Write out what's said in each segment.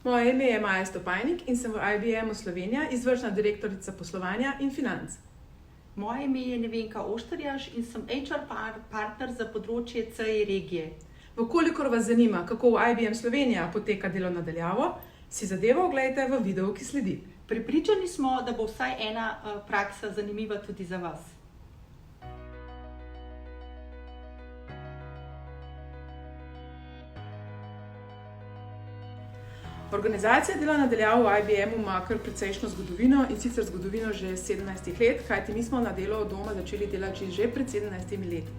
Moje ime je Maja Stopajnik in sem v IBM Slovenija izvršna direktorica poslovanja in financ. Moje ime je Nevenka Oštarjaš in sem HR partner za področje CE regije. Vkolikor vas zanima, kako v IBM Slovenija poteka delo na daljavo, si zadevo oglejte v videu, ki sledi. Prepričani smo, da bo vsaj ena praksa zanimiva tudi za vas. Organizacija dela na daljavo v IBM ima kar precejšnjo zgodovino in sicer zgodovino že 17 let, kajti mi smo na delo od doma začeli delati že pred 17 leti.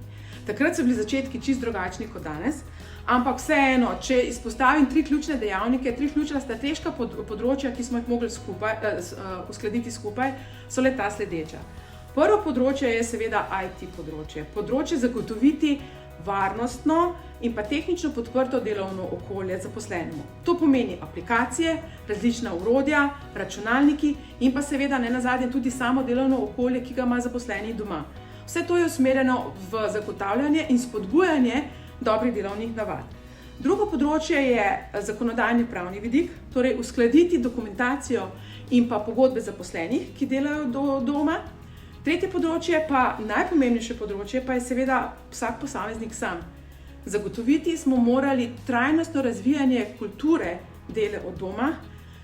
Takrat so bili začetki čisto drugačni kot danes, ampak vseeno, če izpostavim tri ključne dejavnike, tri ključna strateška področja, ki smo jih mogli uskladiti skupaj, so le ta sledeča. Prvo področje je seveda IT področje. Področje zagotoviti varnostno in pa tehnično podprto delovno okolje zaposlenemu. To pomeni aplikacije, različna orodja, računalniki in pa seveda nenazadnje tudi samo delovno okolje, ki ga ima zaposleni doma. Vse to je usmerjeno v zagotavljanje in spodbujanje dobrih delovnih navad. Drugo področje je zakonodajni pravni vidik, torej uskladiti dokumentacijo in pa pogodbe zaposlenih, ki delajo doma. Tretje področje, pa najpomembnejše področje, pa je seveda vsak posameznik sam. Zagotoviti smo morali trajnostno razvijanje kulture dela od doma,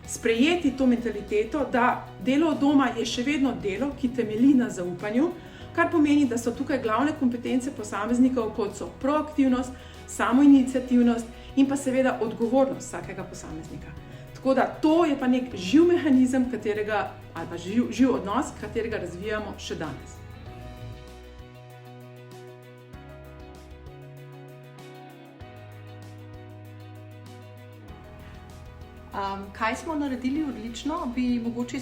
sprejeti to mentaliteto, da delo od doma je še vedno delo, ki temelji na zaupanju, kar pomeni, da so tukaj glavne kompetence posameznikov, kot so proaktivnost, samoiniciativnost in pa seveda odgovornost vsakega posameznika. Tako da to je pa nek živ mehanizem, ali pa živ odnos, katerega razvijamo še danes. Kaj smo naredili odlično, bi mogoče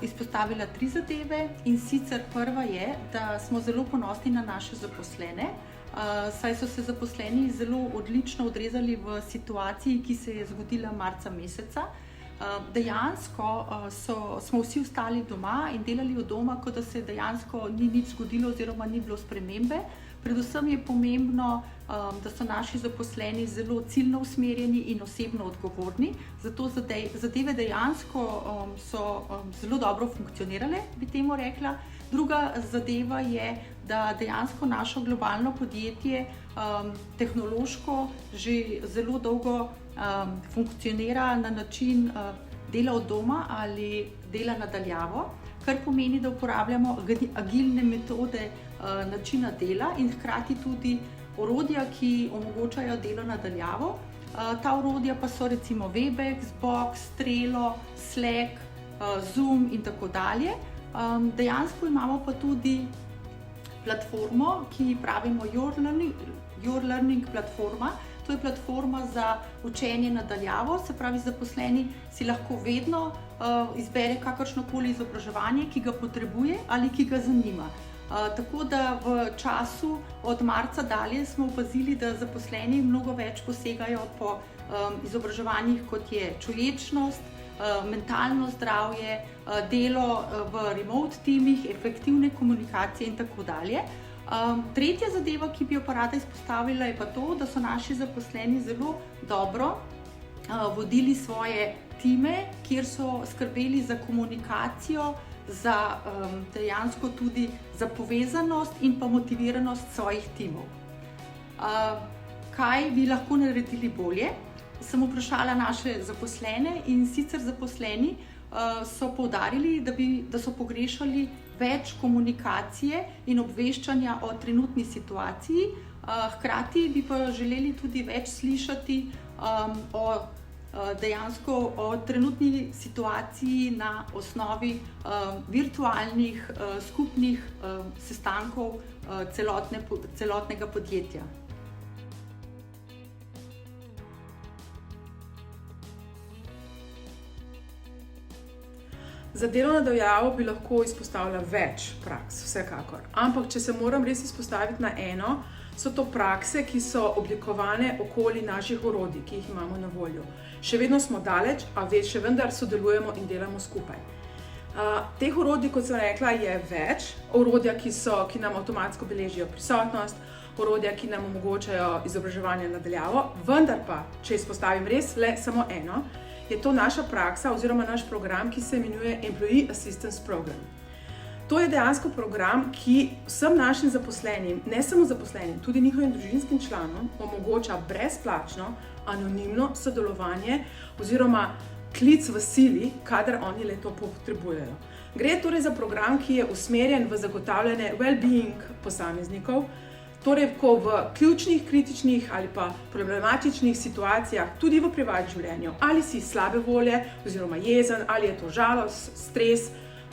izpostavila tri zadeve, in sicer prva je, da smo zelo ponosni na naše zaposlene, saj so se zaposleni zelo odlično odrezali v situaciji, ki se je zgodila marca meseca. Dejansko smo vsi ostali doma in delali od doma, kot da se dejansko ni nič zgodilo oziroma ni bilo spremembe. Predvsem je pomembno, da so naši zaposleni zelo ciljno usmerjeni in osebno odgovorni, zato zadeve dejansko so zelo dobro funkcionirale, bi temu rekla. Druga zadeva je, da dejansko naše globalno podjetje tehnološko že zelo dolgo funkcionira na način dela od doma ali dela na daljavo, kar pomeni, da uporabljamo agilne metode načina dela in hkrati tudi orodja, ki omogočajo delo na daljavo. Ta orodja pa so recimo Webex, Box, Trello, Slack, Zoom in tako dalje. Dejansko imamo pa tudi platformo, ki pravimo Your Learning platforma. To je platforma za učenje na daljavo, se pravi, zaposleni si lahko vedno izbere kakršnokoli izobraževanje, ki ga potrebuje ali ki ga zanima. Tako da v času od marca dalje smo opazili, da zaposleni mnogo več posegajo po izobraževanjih, kot je čuječnost, mentalno zdravje, delo v remote timih, efektivne komunikacije in tako dalje. Tretja zadeva, ki bi jo pa rada izpostavila, je pa to, da so naši zaposleni zelo dobro vodili svoje time, kjer so skrbeli za komunikacijo, za dejansko tudi za povezanost in pa motiviranost svojih timov. Kaj bi lahko naredili bolje? Sem vprašala naše zaposlene in sicer zaposleni so poudarili, da so pogrešali več komunikacije in obveščanja o trenutni situaciji. Hkrati bi pa želeli tudi več slišati dejansko o trenutni situaciji na osnovi virtualnih skupnih sestankov celotnega podjetja. Za delo na daljavo bi lahko izpostavila več praks, vsekakor. Ampak, če se moram res izpostaviti na eno, so to prakse, ki so oblikovane okoli naših orodij, ki jih imamo na voljo. Še vedno smo daleč, a še vendar sodelujemo in delamo skupaj. Teh orodij, kot sem rekla, je več. Orodja, ki nam avtomatsko beležijo prisotnost, orodja, ki nam omogočajo izobraževanje na daljavo, vendar pa, če izpostavim res le samo eno, je to naša praksa oziroma naš program, ki se imenuje Employee Assistance Program. To je dejansko program, ki vsem našim zaposlenim, ne samo zaposlenim, tudi njihovim družinskim članom omogoča brezplačno, anonimno sodelovanje oziroma klic v sili, kadar oni le to potrebujejo. Gre torej za program, ki je usmerjen v zagotavljanje well-being posameznikov, torej ko v ključnih, kritičnih ali pa problematičnih situacijah, tudi v privatnem življenju, ali si slabe volje oziroma jezen, ali je to žalost, stres,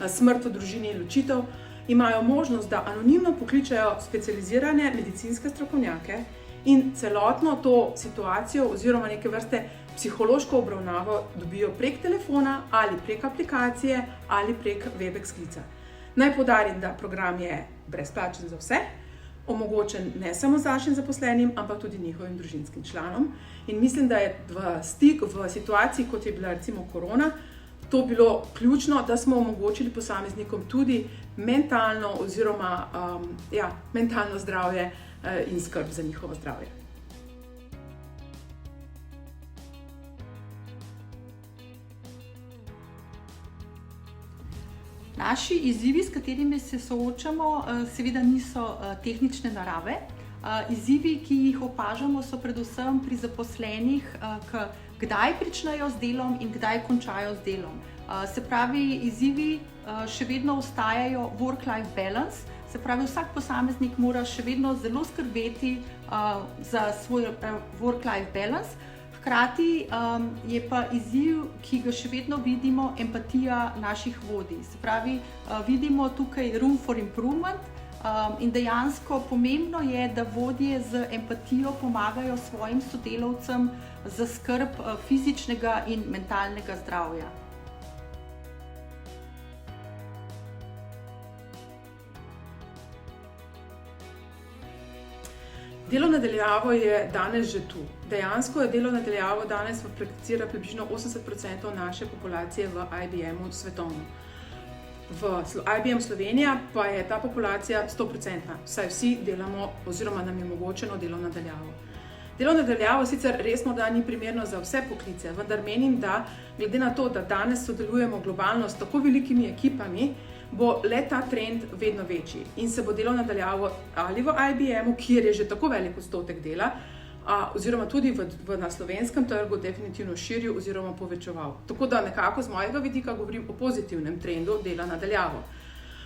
smrt v družini in ločitev, imajo možnost, da anonimno pokličejo specializirane medicinske strokovnjake in celotno to situacijo oziroma neke vrste psihološko obravnavo dobijo prek telefona ali prek aplikacije ali prek Webex klica. Naj poudarim, da program je brezplačen za vse, omogočen ne samo z našim zaposlenim, ampak tudi njihovim družinskim članom. In mislim, da je v situaciji, kot je bila recimo korona, to bilo ključno, da smo omogočili posameznikom tudi mentalno oziroma mentalno zdravje in skrb za njihovo zdravje. Naši izzivi, s katerimi se soočamo, seveda niso tehnične narave. Izzivi, ki jih opažamo, so predvsem pri zaposlenih, kdaj pričnejo z delom in kdaj končajo z delom. Se pravi, izzivi še vedno ostajajo work-life balance, se pravi, vsak posameznik mora še vedno zelo skrbeti za svoj work-life balance. Hkrati je pa izziv, ki ga še vedno vidimo, empatija naših vodij. Se pravi, vidimo tukaj room for improvement in dejansko pomembno je, da vodje z empatijo pomagajo svojim sodelavcem za skrb fizičnega in mentalnega zdravja. Delo na daljavo je danes že tu. Dejansko je delo na daljavo danes prakticira približno 80% naše populacije v IBM-u svetovno. V IBM Slovenija pa je ta populacija 100%, saj vsi delamo oziroma nam je omogočeno delo na daljavo. Delo na daljavo sicer res morda ni primerno za vse poklice, vendar menim, da glede na to, da danes sodelujemo globalno s tako velikimi ekipami, bo le ta trend vedno večji in se bo delo na daljavo ali v IBM-u, kjer je že tako velik odstotek dela, oziroma tudi na slovenskem trgu definitivno širil oziroma povečeval. Tako da nekako z mojega vidika govorim o pozitivnem trendu dela na daljavo.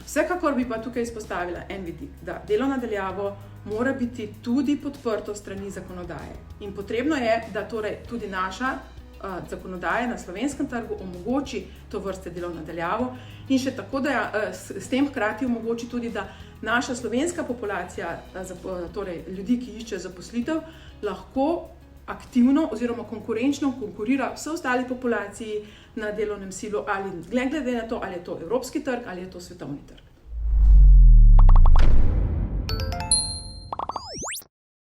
Vsekakor bi pa tukaj izpostavila en vidik, da delo na daljavo mora biti tudi podprto strani zakonodaje. In potrebno je, da torej tudi naša zakonodaja na slovenskem trgu omogoči to vrste delo na daljavo in še tako, da s tem hkrati omogoči tudi, da naša slovenska populacija, torej ljudi, ki iščejo zaposlitev, lahko aktivno oziroma konkurenčno konkurira vse ostali populaciji na delovnem silu ali glede na to, ali je to evropski trg ali je to svetovni trg.